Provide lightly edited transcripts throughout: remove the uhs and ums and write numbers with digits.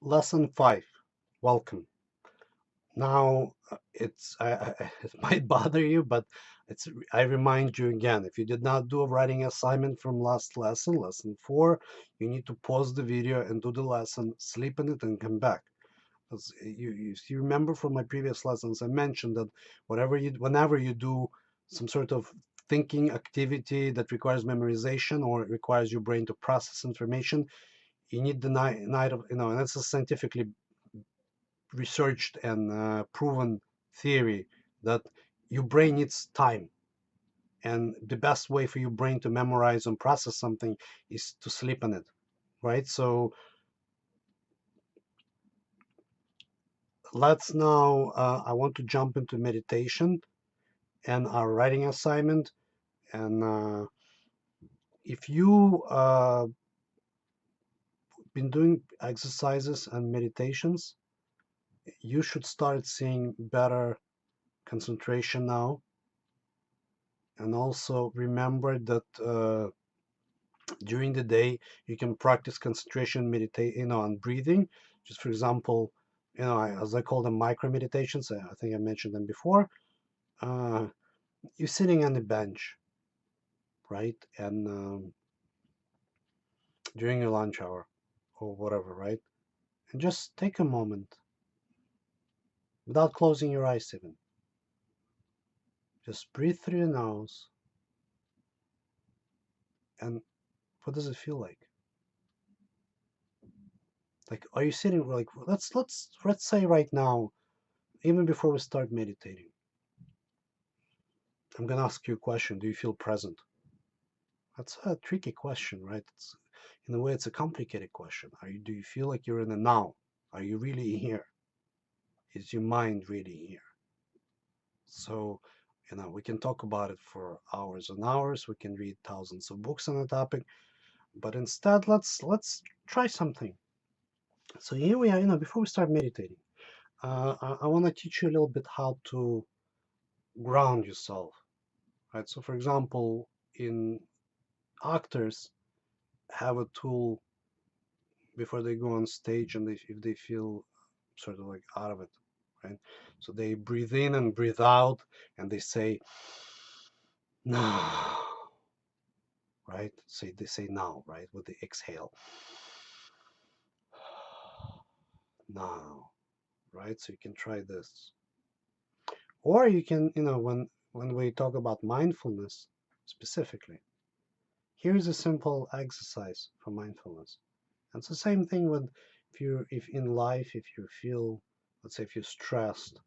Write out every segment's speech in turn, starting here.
Lesson 5. Welcome. Now, it might bother you, but I remind you again, if you did not do a writing assignment from last lesson, lesson 4, you need to pause the video and do the lesson, sleep in it, and come back. Because if you remember from my previous lessons, I mentioned that whenever you do some sort of thinking activity that requires memorization or requires your brain to process information, you need the night of, and that's a scientifically researched and proven theory that your brain needs time, and the best way for your brain to memorize and process something is to sleep in it, right? So let's now, I want to jump into meditation and our writing assignment. And if you been doing exercises and meditations, you should start seeing better concentration now. And also remember that during the day you can practice concentration, meditate, on breathing. Just for example, as I call them, micro meditations. I think I mentioned them before. uh, you're sitting on the bench, right? And during your lunch hour or whatever, right? And just take a moment without closing your eyes even. Just breathe through your nose. And what does it feel like? Like, are you sitting, like, let's say right now, even before we start meditating, I'm gonna ask you a question. Do you feel present? That's a tricky question, right? In a way, it's a complicated question. Do you feel like you're in the now? Are you really here? Is your mind really here? So, we can talk about it for hours and hours. We can read thousands of books on the topic, but instead, let's try something. So here we are. Before we start meditating, I want to teach you a little bit how to ground yourself, right? So, for example, in actors have a tool before they go on stage, and if they feel sort of like out of it, right? So they breathe in and breathe out, and they say now, right? They say now, right, with the exhale, now, right? So you can try this, or you can, when we talk about mindfulness specifically, here's a simple exercise for mindfulness. And it's the same thing with, if in life, if you feel, let's say, if you're stressed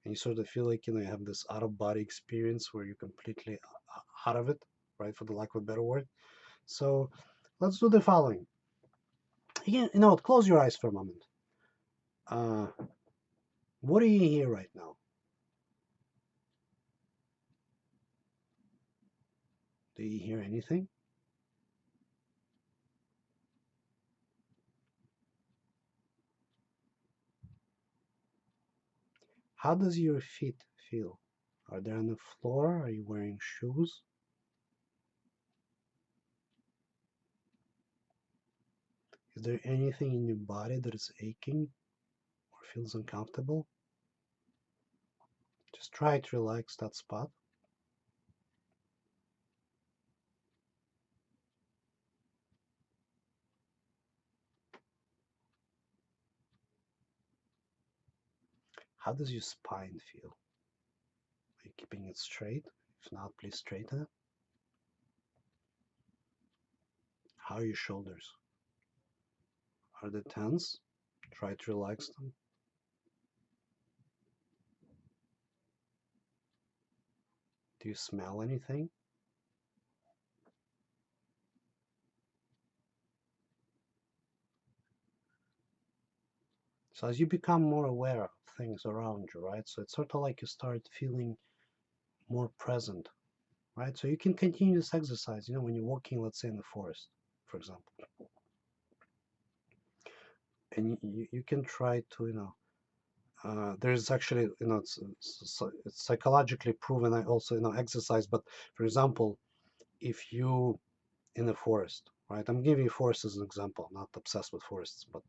and you sort of feel like, you have this out of body experience where you're completely out of it, right, for the lack of a better word. So let's do the following. Again, close your eyes for a moment. Uh, what do you hear right now? Do you hear anything? How does your feet feel? Are they on the floor? Are you wearing shoes? Is there anything in your body that is aching or feels uncomfortable? Just try to relax that spot. How does your spine feel? Are you keeping it straight? If not, please straighten it. How are your shoulders? Are they tense? Try to relax them. Do you smell anything? So as you become more aware of things around you, right? So it's sort of like you start feeling more present, right? So you can continue this exercise, when you're walking, let's say in the forest, for example, and you can try to, there's actually, it's psychologically proven. I also, exercise, but for example, if you in the forest, right? I'm giving you forests as an example. I'm not obsessed with forests, but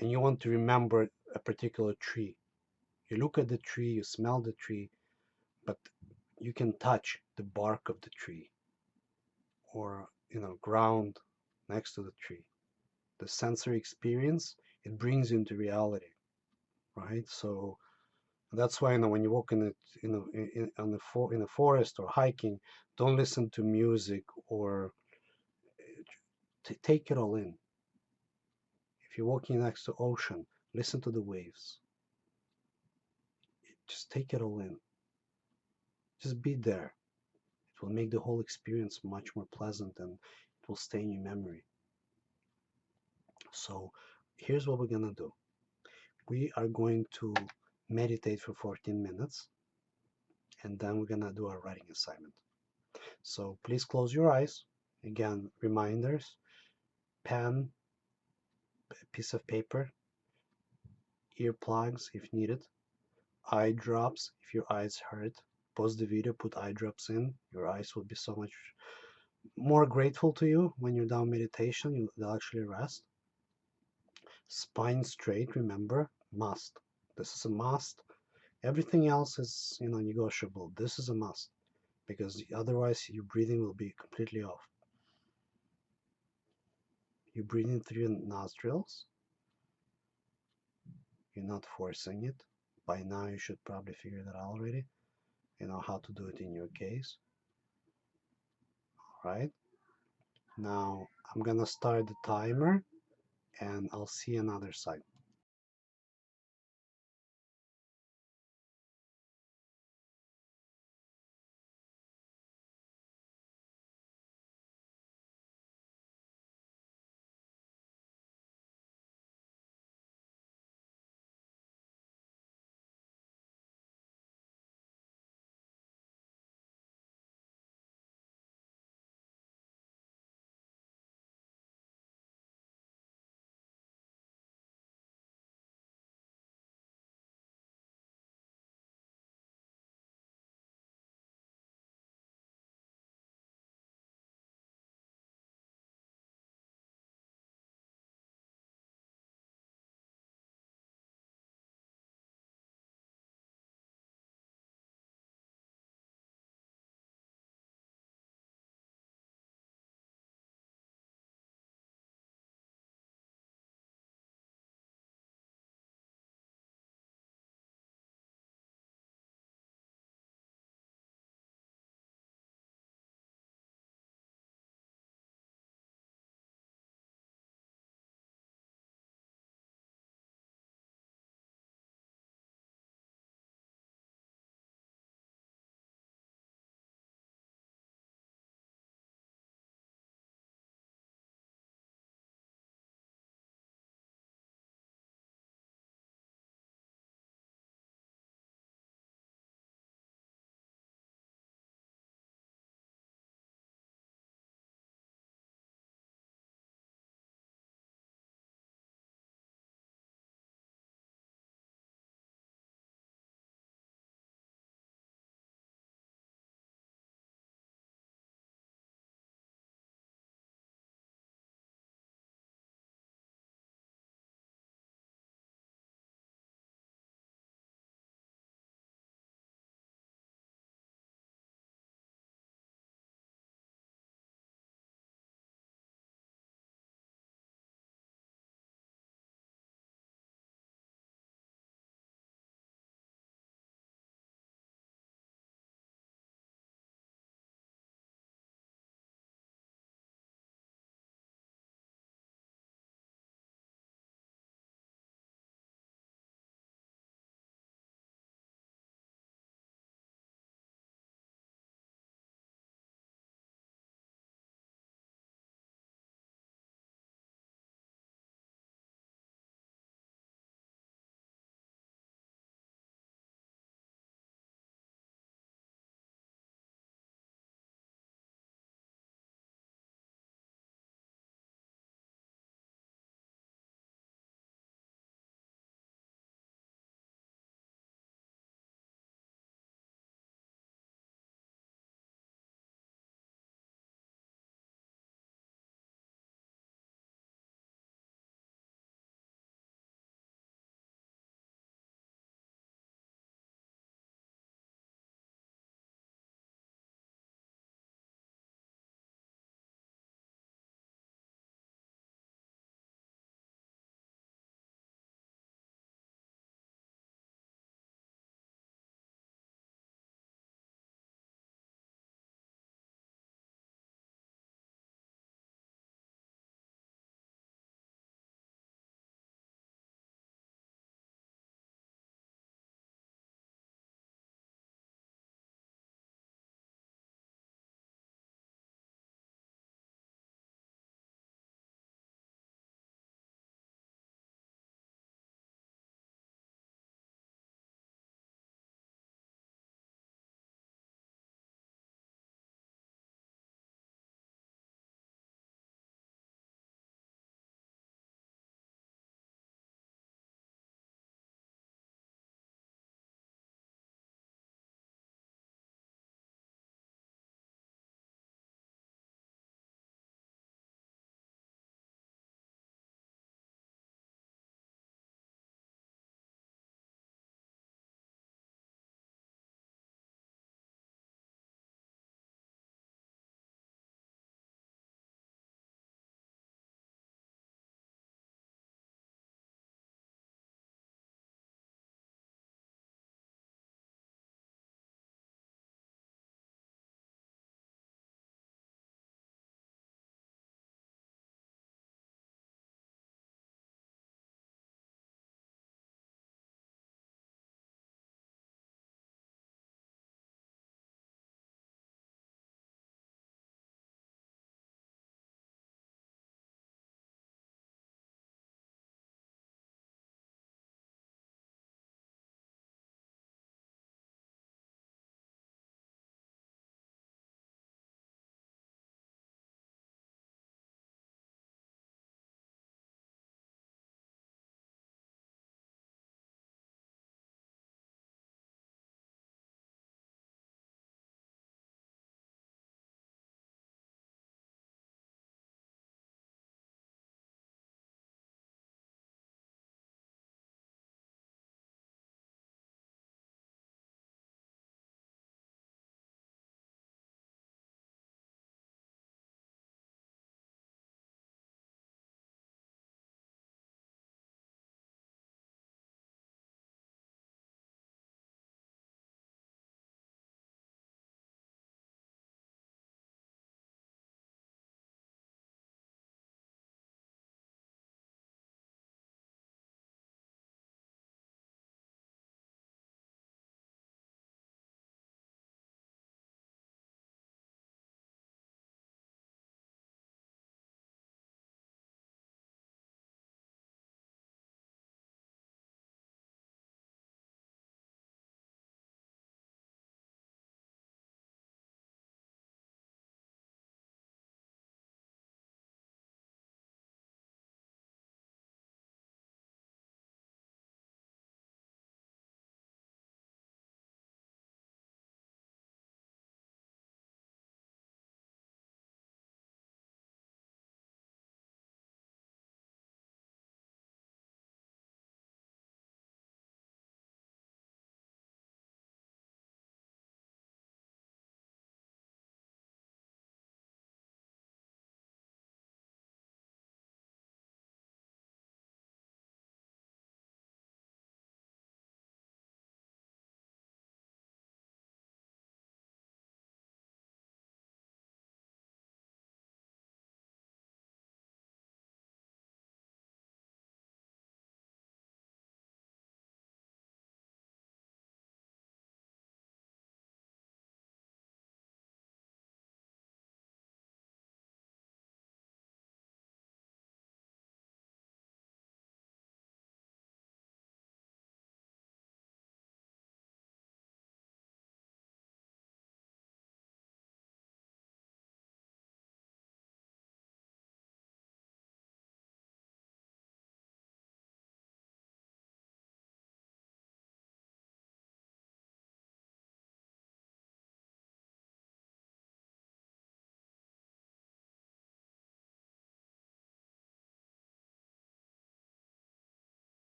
and you want to remember a particular tree. You look at the tree, you smell the tree, but you can touch the bark of the tree or ground next to the tree. The sensory experience, it brings you into reality, right? So that's why when you walk in the in the forest or hiking, don't listen to music or take it all in. If you're walking next to ocean, listen to the waves. Just take it all in. Just be there. It will make the whole experience much more pleasant and it will stay in your memory. So here's what we're gonna do. We are going to meditate for 14 minutes and then we're gonna do our writing assignment. So please close your eyes. Again, reminders, pen, piece of paper, earplugs if needed, eye drops if your eyes hurt. Pause the video, put eye drops in. Your eyes will be so much more grateful to you when you're done meditation. You'll actually rest. Spine straight, remember, must. This is a must. Everything else is, negotiable. This is a must because otherwise your breathing will be completely off. You breathe in through your nostrils. You're not forcing it. By now you should probably figure that out already. You know how to do it in your case. All right. Now I'm gonna start the timer and I'll see you on the other side.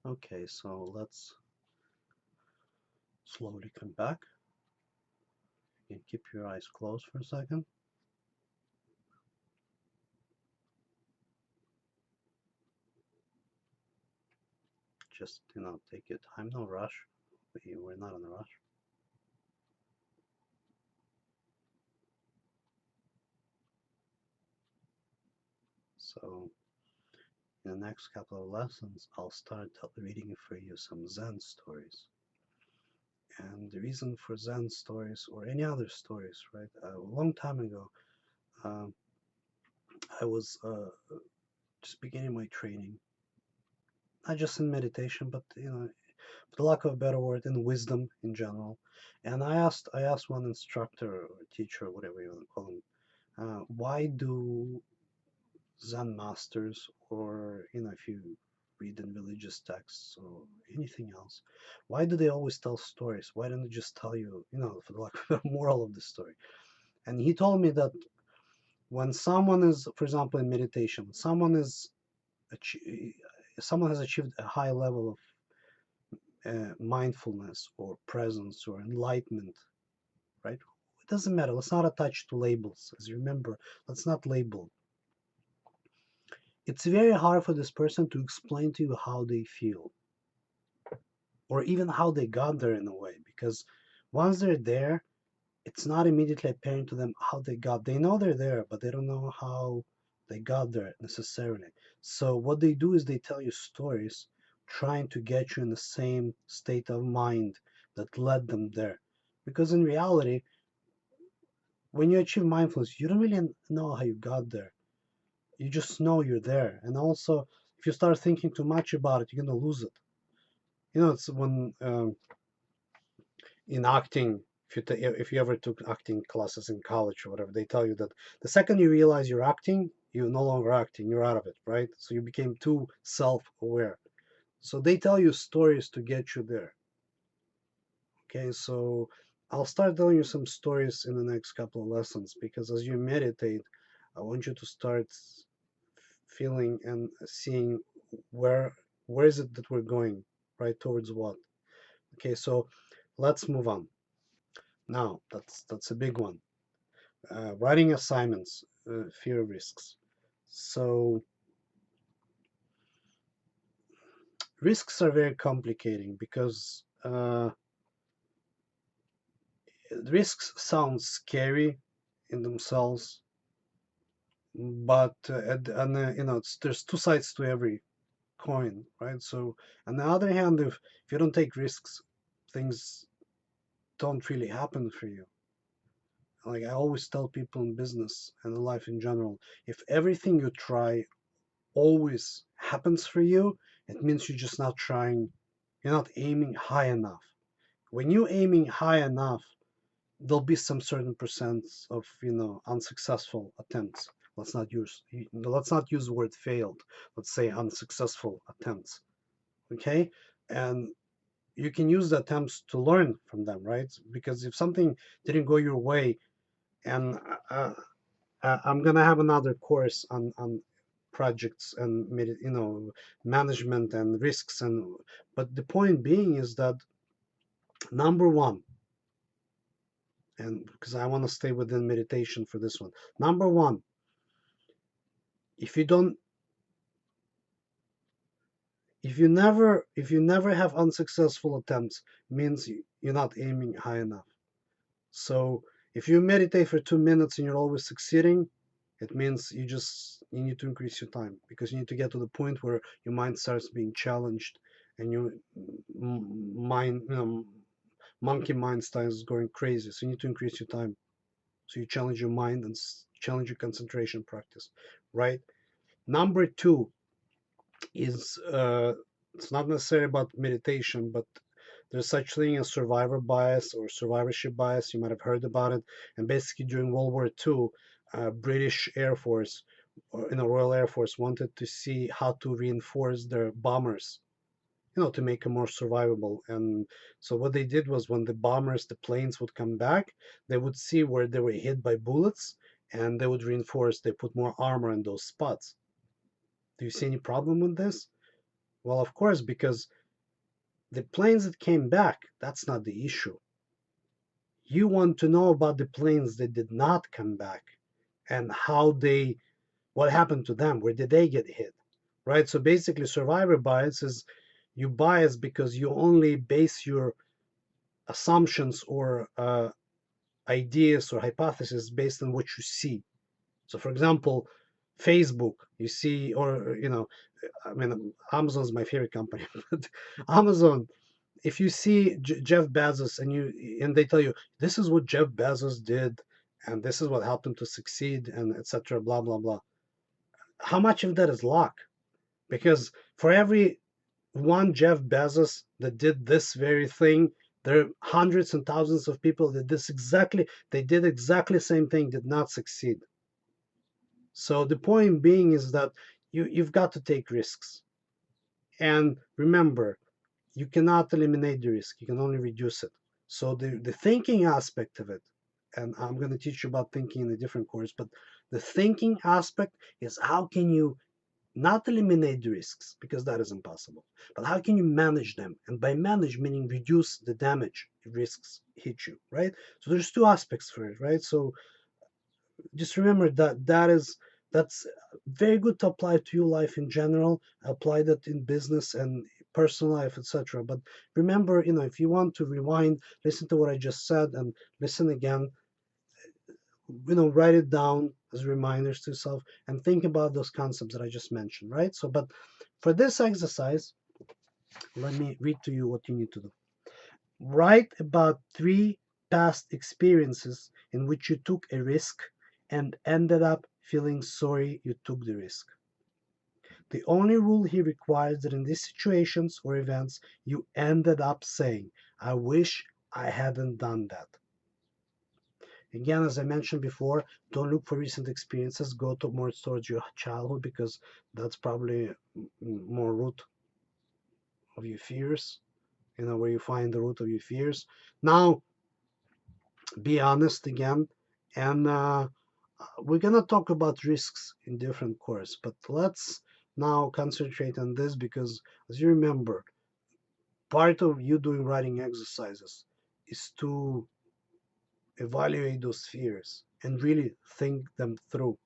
Okay, so let's slowly come back. You can keep your eyes closed for a second. Just, take your time, no rush. We're not in a rush. So, in the next couple of lessons, I'll start reading for you some Zen stories. And the reason for Zen stories or any other stories, right? A long time ago, um, I was just beginning my training, not just in meditation, but for lack of a better word, in wisdom in general. And I asked one instructor or teacher, whatever you want to call him, why do Zen masters, or if you read in religious texts or anything else, why do they always tell stories? Why don't they just tell you, for the lack of a moral of the story? And he told me that when someone is, for example, in meditation, someone has achieved a high level of mindfulness or presence or enlightenment, right? It doesn't matter. Let's not attach to labels. As you remember, let's not label. It's very hard for this person to explain to you how they feel or even how they got there in a way, because once they're there, it's not immediately apparent to them how they got. They know they're there, but they don't know how they got there necessarily. So what they do is they tell you stories trying to get you in the same state of mind that led them there. Because in reality, when you achieve mindfulness, you don't really know how you got there. You just know you're there. And also, if you start thinking too much about it, you're going to lose it. It's when in acting, if you ever took acting classes in college or whatever, they tell you that the second you realize you're acting, you're no longer acting, you're out of it, right? So you became too self-aware. So they tell you stories to get you there. Okay, so I'll start telling you some stories in the next couple of lessons, because as you meditate, I want you to start feeling and seeing where where is it that we're going, right? Towards what? Okay, so let's move on. Now, that's a big one. Writing assignments, fear risks. So risks are very complicating because risks sound scary in themselves, but there's two sides to every coin, right? So on the other hand, if you don't take risks, things don't really happen for you. Like I always tell people in business and in life in general, if everything you try always happens for you, it means you're just not trying, you're not aiming high enough. When you're aiming high enough, there'll be some certain percent of unsuccessful attempts. Let's not use the word failed. Let's say unsuccessful attempts. Okay, and you can use the attempts to learn from them, right? Because if something didn't go your way, and I'm gonna have another course on projects and management and risks, and but the point being is that number one, and because I want to stay within meditation for this one, number one, if you don't, if you never have unsuccessful attempts, means you're not aiming high enough. So if you meditate for 2 minutes and you're always succeeding, it means you need to increase your time, because you need to get to the point where your mind starts being challenged and your mind, monkey mind starts going crazy. So you need to increase your time. So you challenge your mind and challenge your concentration practice, right? Number two is it's not necessarily about meditation, but there's such thing as survivor bias or survivorship bias. You might have heard about it. And basically, during World War II, British Air Force, or Royal Air Force, wanted to see how to reinforce their bombers, to make them more survivable. And so what they did was, when the bombers, the planes would come back, they would see where they were hit by bullets, and they would reinforce. They put more armor in those spots. Do you see any problem with this? Well, of course, because the planes that came back, that's not the issue. You want to know about the planes that did not come back and what happened to them? Where did they get hit? Right? So basically, survivor bias is you bias because you only base your assumptions or ideas or hypotheses based on what you see. So, for example, Facebook, you see, or, I mean, Amazon's my favorite company, but Amazon, if you see Jeff Bezos and they tell you this is what Jeff Bezos did and this is what helped him to succeed and etc. blah blah blah. How much of that is luck? Because for every one Jeff Bezos that did this very thing, there are hundreds and thousands of people that they did exactly the same thing, did not succeed. So the point being is that you've got to take risks. And remember, you cannot eliminate the risk, you can only reduce it. So the thinking aspect of it, and I'm going to teach you about thinking in a different course, but the thinking aspect is how can you not eliminate the risks, because that is impossible, but how can you manage them? And by manage, meaning reduce the damage if risks hit you, right? So there's two aspects for it, right? So just remember that that's very good to apply to your life in general, apply that in business and personal life, etc. But remember, if you want to rewind, listen to what I just said and listen again, write it down as reminders to yourself and think about those concepts that I just mentioned, right? So, but for this exercise, let me read to you what you need to do. Write about 3 past experiences in which you took a risk and ended up feeling sorry you took the risk. The only rule here requires that in these situations or events, you ended up saying, I wish I hadn't done that. Again, as I mentioned before, don't look for recent experiences. Go to more towards your childhood because that's probably more root of your fears, where you find the root of your fears. Now, be honest again, and we're gonna talk about risks in different course, but let's now concentrate on this because, as you remember, part of you doing writing exercises is to evaluate those fears and really think them through,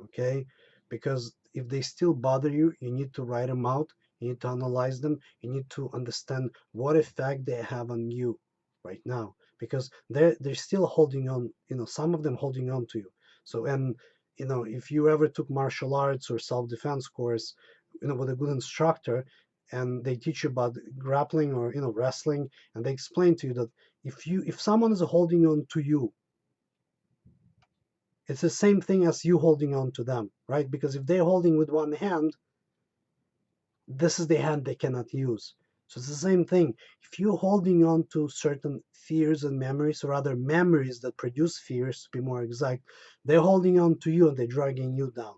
okay? Because if they still bother you, you need to write them out, you need to analyze them, you need to understand what effect they have on you right now, because they're still holding on, some of them holding on to you. So, and if you ever took martial arts or self-defense course, with a good instructor, and they teach you about grappling or wrestling, and they explain to you that if someone is holding on to you, it's the same thing as you holding on to them, right? Because if they're holding with one hand, this is the hand they cannot use. So it's the same thing. If you're holding on to certain fears and memories, or other memories that produce fears, to be more exact, they're holding on to you and they're dragging you down.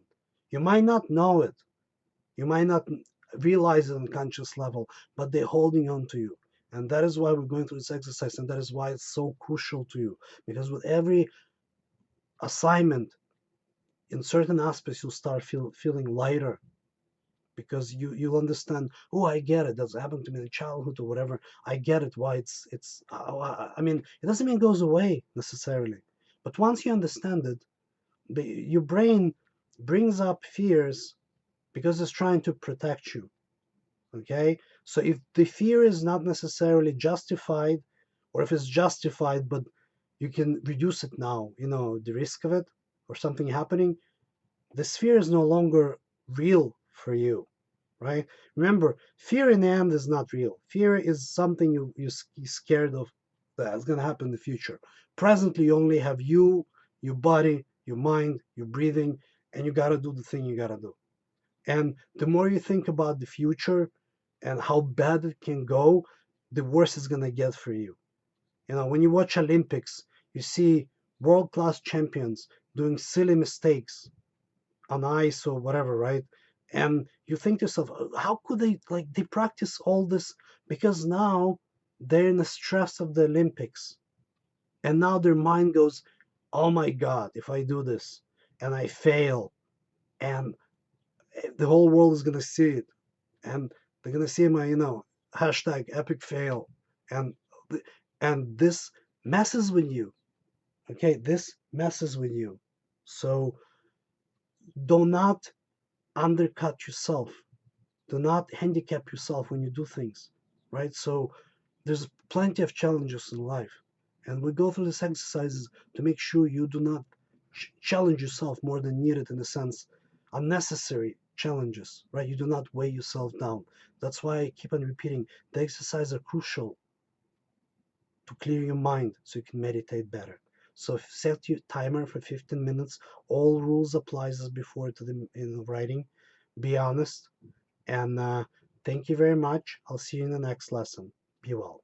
You might not know it. You might not realize it on a conscious level, but they're holding on to you. And that is why we're going through this exercise, and that is why it's so crucial to you. Because with every assignment, in certain aspects, you'll start feeling lighter because you'll understand. Oh, I get it. That's happened to me in childhood or whatever. I get it. Why it's. I mean, it doesn't mean it goes away necessarily, but once you understand it, your brain brings up fears because it's trying to protect you. Okay, so if the fear is not necessarily justified, or if it's justified but you can reduce it now, the risk of it or something happening, the sphere is no longer real for you, right? Remember, fear in the end is not real. Fear is something you're scared of that's going to happen in the future. Presently, you only have you, your body, your mind, your breathing, and you got to do the thing you got to do. And the more you think about the future and how bad it can go, the worse it's going to get for you. When you watch Olympics, you see world class champions doing silly mistakes on ice or whatever, right? And you think to yourself, how could they practice all this? Because now they're in the stress of the Olympics. And now their mind goes, oh my God, if I do this and I fail and the whole world is going to see it. And They're gonna see my, hashtag epic fail, and and this messes with you. Okay, this messes with you. So do not undercut yourself. Do not handicap yourself when you do things, right? So there's plenty of challenges in life, and we go through these exercises to make sure you do not challenge yourself more than needed, in a sense, unnecessary challenges, right? You do not weigh yourself down. That's why I keep on repeating, the exercises are crucial to clear your mind so you can meditate better. So if set your timer for 15 minutes, all rules applies as before to the in writing. Be honest, and thank you very much. I'll see you in the next lesson. Be well.